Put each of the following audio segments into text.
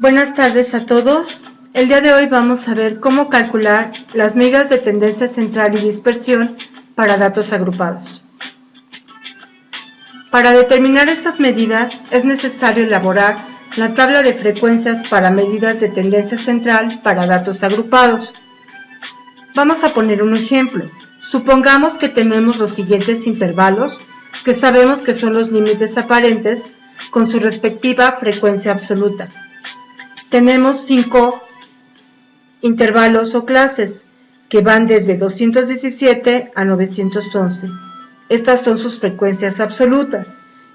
Buenas tardes a todos. El día de hoy vamos a ver cómo calcular las medidas de tendencia central y dispersión para datos agrupados. Para determinar estas medidas es necesario elaborar la tabla de frecuencias para medidas de tendencia central para datos agrupados. Vamos a poner un ejemplo. Supongamos que tenemos los siguientes intervalos que sabemos que son los límites aparentes con su respectiva frecuencia absoluta. Tenemos 5 intervalos o clases que van desde 217 a 911. Estas son sus frecuencias absolutas.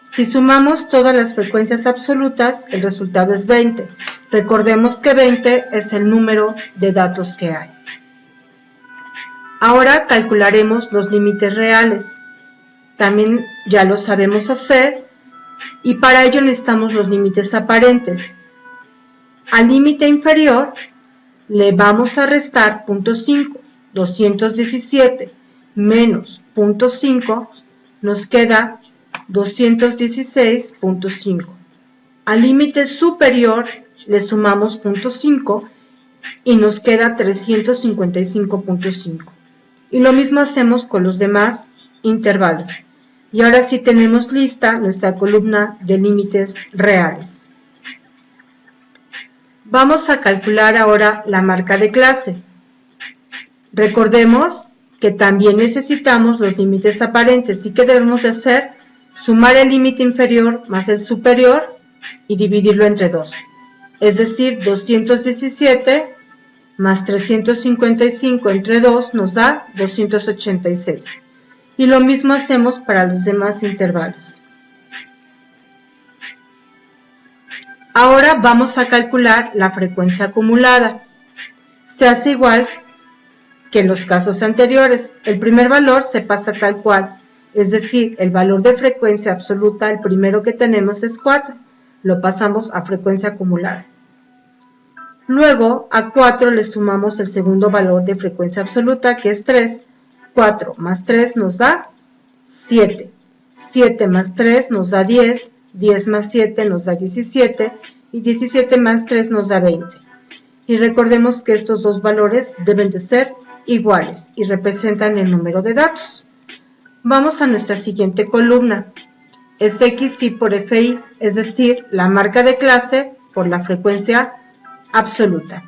Si sumamos todas las frecuencias absolutas, el resultado es 20. Recordemos que 20 es el número de datos que hay. Ahora calcularemos los límites reales. También ya lo sabemos hacer y para ello necesitamos los límites aparentes. Al límite inferior le vamos a restar 0.5, 217 menos 0.5 nos queda 216.5. Al límite superior le sumamos 0.5 y nos queda 355.5. Y lo mismo hacemos con los demás intervalos. Y ahora sí tenemos lista nuestra columna de límites reales. Vamos a calcular ahora la marca de clase. Recordemos que también necesitamos los límites aparentes. ¿Y qué debemos de hacer? Sumar el límite inferior más el superior y dividirlo entre 2. Es decir, 217 más 355 entre 2 nos da 286. Y lo mismo hacemos para los demás intervalos. Ahora vamos a calcular la frecuencia acumulada. Se hace igual que en los casos anteriores. El primer valor se pasa tal cual, es decir, el valor de frecuencia absoluta, el primero que tenemos es 4. Lo pasamos a frecuencia acumulada. Luego a 4 le sumamos el segundo valor de frecuencia absoluta, que es 3. 4 más 3 nos da 7. 7 más 3 nos da 10. 10 más 7 nos da 17 y 17 más 3 nos da 20. Y recordemos que estos dos valores deben de ser iguales y representan el número de datos. Vamos a nuestra siguiente columna. Es XY por FI, es decir, la marca de clase por la frecuencia absoluta.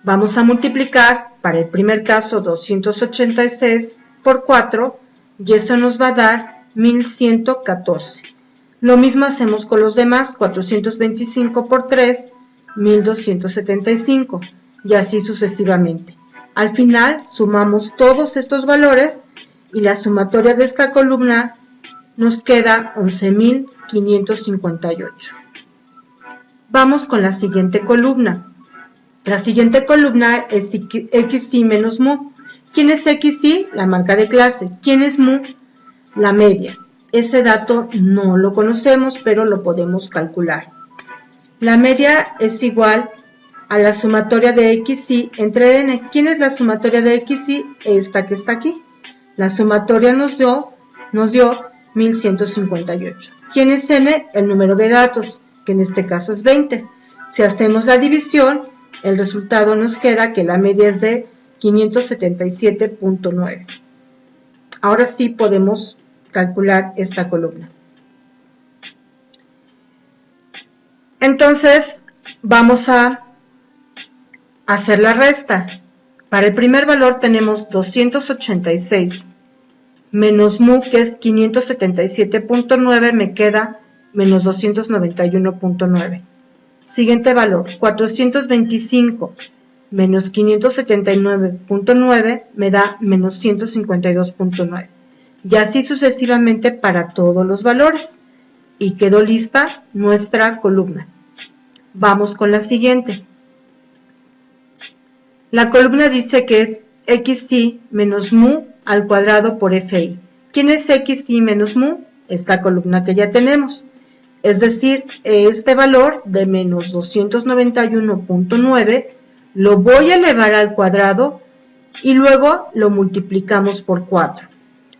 Vamos a multiplicar para el primer caso 286 por 4 y eso nos va a dar 1114. Lo mismo hacemos con los demás, 425 por 3, 1275, y así sucesivamente. Al final sumamos todos estos valores y la sumatoria de esta columna nos queda 11.558. Vamos con la siguiente columna. La siguiente columna es XY menos mu. ¿Quién es XY? La marca de clase. ¿Quién es mu? La media. Ese dato no lo conocemos, pero lo podemos calcular. La media es igual a la sumatoria de XY entre n. ¿Quién es la sumatoria de XY? Esta que está aquí. La sumatoria nos dio 1158. ¿Quién es n? El número de datos, que en este caso es 20. Si hacemos la división, el resultado nos queda que la media es de 577.9. Ahora sí podemos calcular esta columna. Entonces vamos a hacer la resta. Para el primer valor tenemos 286 menos mu, que es 577.9, me queda menos 291.9. Siguiente valor, 425 menos 579.9 me da menos 152.9. Y así sucesivamente para todos los valores. Y quedó lista nuestra columna. Vamos con la siguiente. La columna dice que es XY menos mu al cuadrado por FI. ¿Quién es XY menos mu? Esta columna que ya tenemos. Es decir, este valor de menos 291.9 lo voy a elevar al cuadrado y luego lo multiplicamos por 4.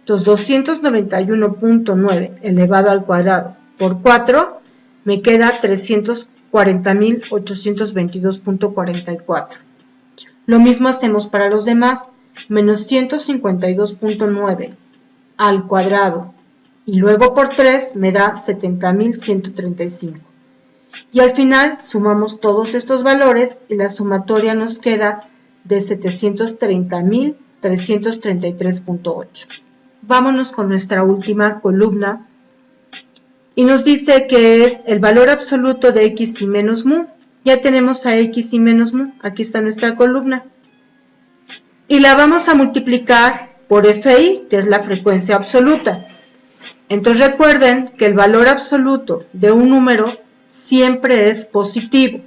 Entonces 291.9 elevado al cuadrado por 4 me queda 300 40.822.44. Lo mismo hacemos para los demás, menos 152.9 al cuadrado, y luego por 3 me da 70.135. Y al final sumamos todos estos valores y la sumatoria nos queda de 730.333.8. Vámonos con nuestra última columna y nos dice que es el valor absoluto de x y menos mu. Ya tenemos a x y menos mu, aquí está nuestra columna. Y la vamos a multiplicar por Fi, que es la frecuencia absoluta. Entonces recuerden que el valor absoluto de un número siempre es positivo.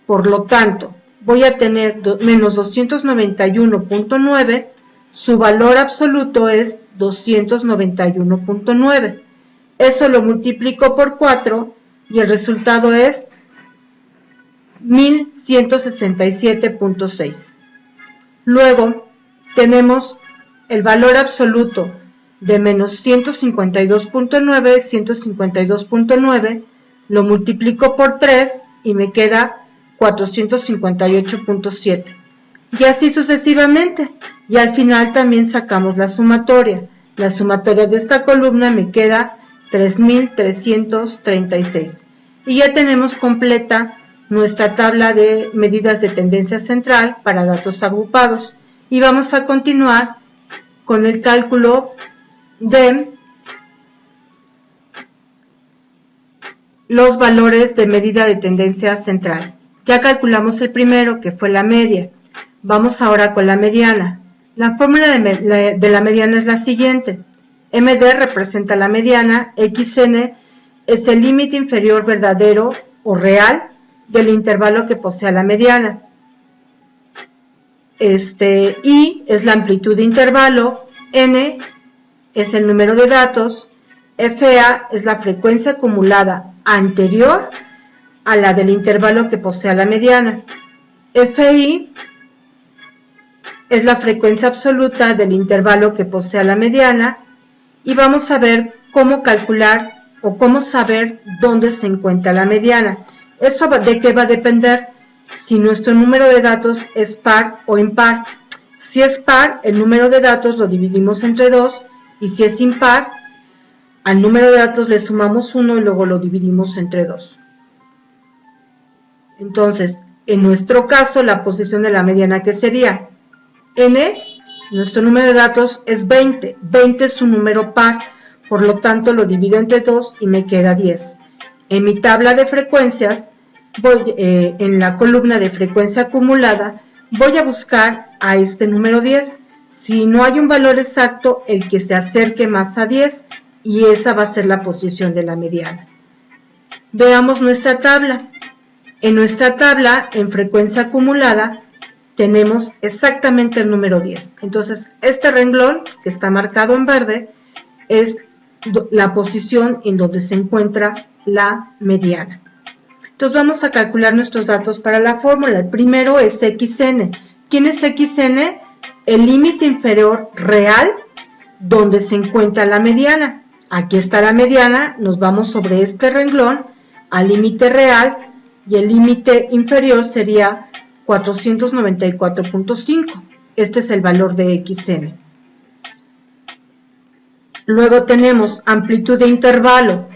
Por lo tanto, voy a tener menos 291.9, su valor absoluto es 291.9. Eso lo multiplico por 4 y el resultado es 1167.6. Luego tenemos el valor absoluto de menos 152.9, 152.9, lo multiplico por 3 y me queda 458.7. Y así sucesivamente. Y al final también sacamos la sumatoria. La sumatoria de esta columna me queda 3.336. Y ya tenemos completa nuestra tabla de medidas de tendencia central para datos agrupados. Y vamos a continuar con el cálculo de los valores de medida de tendencia central. Ya calculamos el primero, que fue la media. Vamos ahora con la mediana. La fórmula de la mediana es la siguiente. MD representa la mediana, XN es el límite inferior verdadero o real del intervalo que posea la mediana. I es la amplitud de intervalo, N es el número de datos, FA es la frecuencia acumulada anterior a la del intervalo que posea la mediana. FI es la frecuencia absoluta del intervalo que posea la mediana y vamos a ver cómo calcular o cómo saber dónde se encuentra la mediana. ¿Eso de qué va a depender? Si nuestro número de datos es par o impar. Si es par, el número de datos lo dividimos entre 2 y si es impar, al número de datos le sumamos 1 y luego lo dividimos entre 2. Entonces, en nuestro caso, la posición de la mediana, ¿qué sería? N, nuestro número de datos es 20. 20 es un número par, por lo tanto lo divido entre 2 y me queda 10. En mi tabla de frecuencias, en la columna de frecuencia acumulada, voy a buscar a este número 10. Si no hay un valor exacto, el que se acerque más a 10, y esa va a ser la posición de la mediana. Veamos nuestra tabla. En nuestra tabla, en frecuencia acumulada, tenemos exactamente el número 10. Entonces, este renglón, que está marcado en verde, es la posición en donde se encuentra la mediana. Entonces, vamos a calcular nuestros datos para la fórmula. El primero es XN. ¿Quién es XN? El límite inferior real donde se encuentra la mediana. Aquí está la mediana, nos vamos sobre este renglón al límite real y el límite inferior sería 494.5. Este es el valor de XN. Luego tenemos amplitud de intervalo.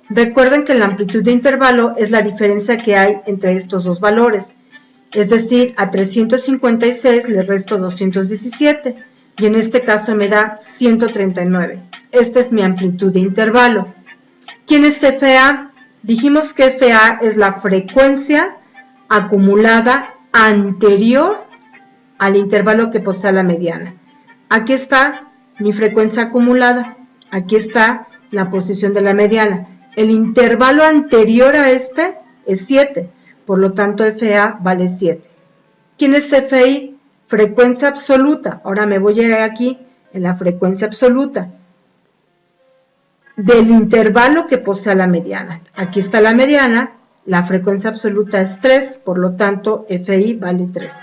Recuerden que la amplitud de intervalo es la diferencia que hay entre estos dos valores. Es decir, a 356 le resto 217 y en este caso me da 139. Esta es mi amplitud de intervalo. ¿Quién es FA? Dijimos que FA es la frecuencia acumulada anterior al intervalo que posee la mediana. Aquí está mi frecuencia acumulada. Aquí está la posición de la mediana. El intervalo anterior a este es 7. Por lo tanto, FA vale 7. ¿Quién es FI? Frecuencia absoluta. Ahora me voy a ir aquí en la frecuencia absoluta del intervalo que posee la mediana. Aquí está la mediana, la frecuencia absoluta es 3, por lo tanto FI vale 3.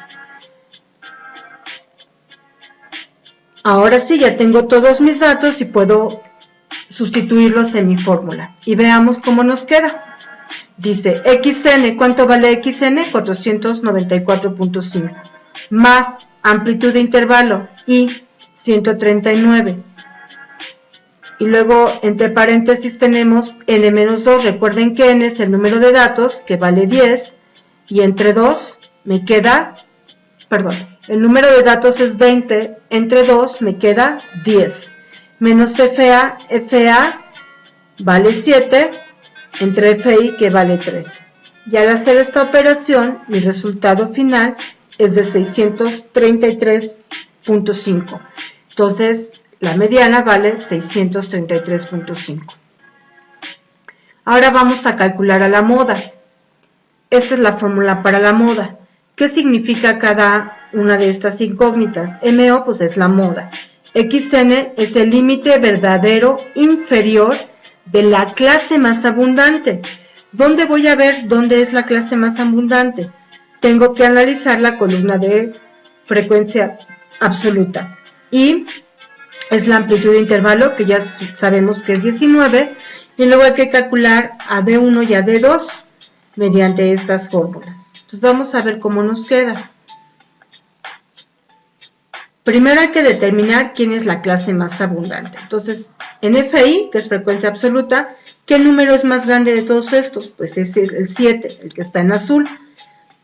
Ahora sí, ya tengo todos mis datos y puedo sustituirlos en mi fórmula. Y veamos cómo nos queda. dice XN, ¿cuánto vale XN? 494.5, más amplitud de intervalo I, 139. Y luego, entre paréntesis, tenemos N-2. Recuerden que N es el número de datos, que vale 10, y entre 2 me queda, perdón, el número de datos es 20, entre 2 me queda 10, menos FA, FA vale 7, entre FI, que vale 13. Y al hacer esta operación, mi resultado final es de 633.5. Entonces, la mediana vale 633.5. Ahora vamos a calcular a la moda. Esta es la fórmula para la moda. ¿Qué significa cada una de estas incógnitas? MO pues es la moda. XN es el límite verdadero inferior de la clase más abundante. ¿Dónde voy a ver dónde es la clase más abundante? Tengo que analizar la columna de frecuencia absoluta. Y es la amplitud de intervalo, que ya sabemos que es 19. Y luego hay que calcular a D1 y a D2 mediante estas fórmulas. Entonces vamos a ver cómo nos queda. Primero hay que determinar quién es la clase más abundante. Entonces, en FI, que es frecuencia absoluta, ¿qué número es más grande de todos estos? Pues es el 7, el que está en azul.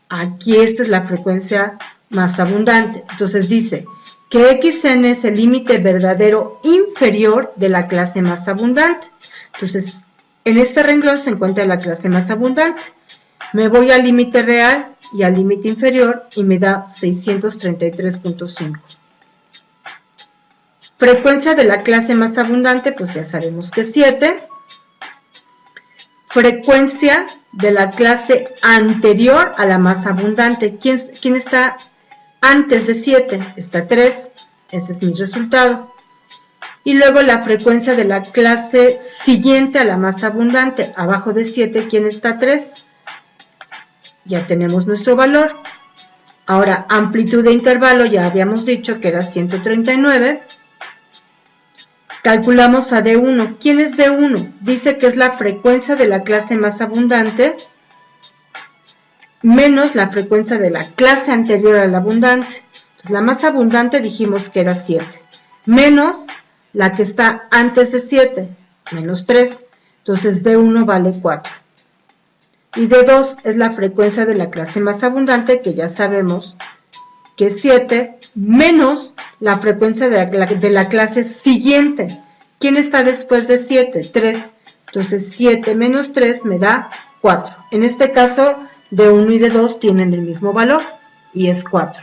Aquí esta es la frecuencia más abundante. Entonces dice que XN es el límite verdadero inferior de la clase más abundante. Entonces, en este renglón se encuentra la clase más abundante. Me voy al límite real y al límite inferior y me da 633.5. Frecuencia de la clase más abundante, pues ya sabemos que es 7. Frecuencia de la clase anterior a la más abundante. ¿Quién está antes de 7? Está 3. Ese es mi resultado. Y luego la frecuencia de la clase siguiente a la más abundante. Abajo de 7, ¿quién está? 3. Ya tenemos nuestro valor. Ahora, amplitud de intervalo, ya habíamos dicho que era 139. Calculamos a D1. ¿Quién es D1? Dice que es la frecuencia de la clase más abundante menos la frecuencia de la clase anterior a la abundante. Entonces, la más abundante dijimos que era 7, menos la que está antes de 7, menos 3. Entonces, D1 vale 4. Y D2 es la frecuencia de la clase más abundante, que ya sabemos que es 7, menos la frecuencia de la clase siguiente. ¿Quién está después de 7? 3. Entonces 7 menos 3 me da 4. En este caso, D1 y D2 tienen el mismo valor y es 4.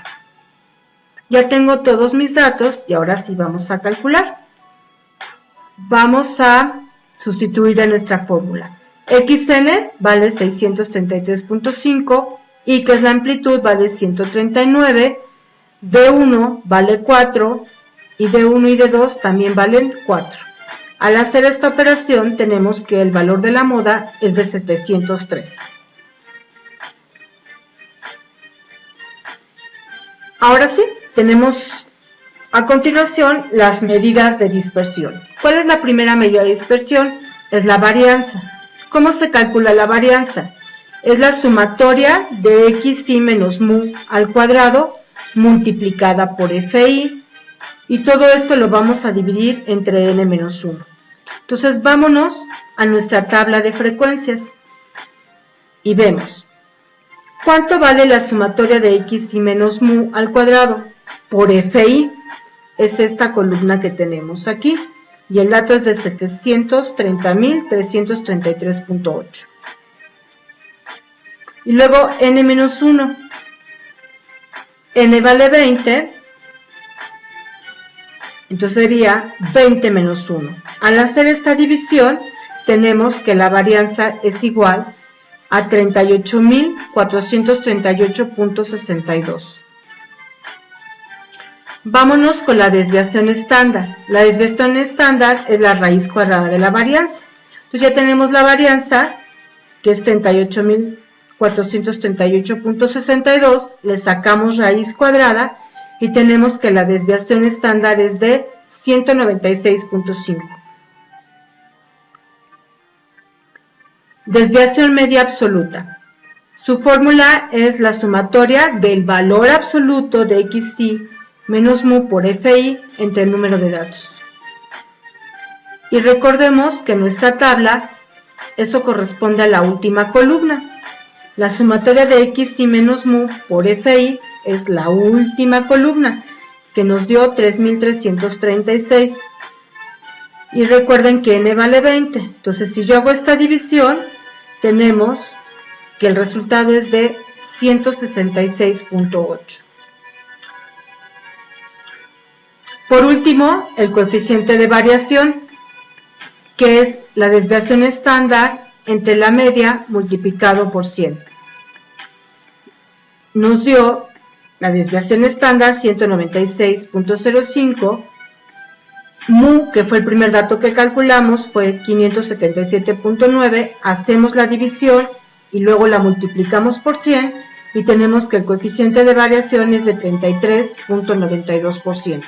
Ya tengo todos mis datos y ahora sí vamos a calcular. Vamos a sustituir a nuestra fórmula. XN vale 633.5 y que es la amplitud vale 139. D1 vale 4 y D1 y D2 también valen 4. Al hacer esta operación tenemos que el valor de la moda es de 703. Ahora sí, tenemos a continuación las medidas de dispersión. ¿Cuál es la primera medida de dispersión? Es la varianza. ¿Cómo se calcula la varianza? Es la sumatoria de xi menos mu al cuadrado multiplicada por FI, y todo esto lo vamos a dividir entre n-1. Entonces vámonos a nuestra tabla de frecuencias y vemos ¿cuánto vale la sumatoria de xi menos mu al cuadrado por FI? Es esta columna que tenemos aquí y el dato es de 730.333.8. Y luego n-1. N vale 20, entonces sería 20 menos 1. Al hacer esta división, tenemos que la varianza es igual a 38.438.62. Vámonos con la desviación estándar. La desviación estándar es la raíz cuadrada de la varianza. Entonces ya tenemos la varianza, que es 38.438.62, le sacamos raíz cuadrada y tenemos que la desviación estándar es de 196.5. Desviación media absoluta. Su fórmula es la sumatoria del valor absoluto de xi menos mu por fi entre el número de datos. Y recordemos que en nuestra tabla eso corresponde a la última columna. La sumatoria de xi menos mu por fi es la última columna, que nos dio 3336. Y recuerden que n vale 20. Entonces, si yo hago esta división, tenemos que el resultado es de 166.8. Por último, el coeficiente de variación, que es la desviación estándar entre la media multiplicado por 100. Nos dio la desviación estándar 196.05, mu, que fue el primer dato que calculamos, fue 577.9, hacemos la división y luego la multiplicamos por 100 y tenemos que el coeficiente de variación es de 33.92%.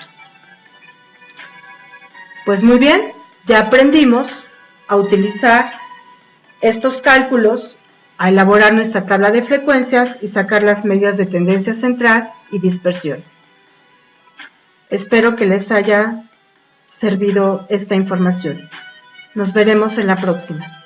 Pues muy bien, ya aprendimos a utilizar estos cálculos, a elaborar nuestra tabla de frecuencias y sacar las medidas de tendencia central y dispersión. Espero que les haya servido esta información. Nos veremos en la próxima.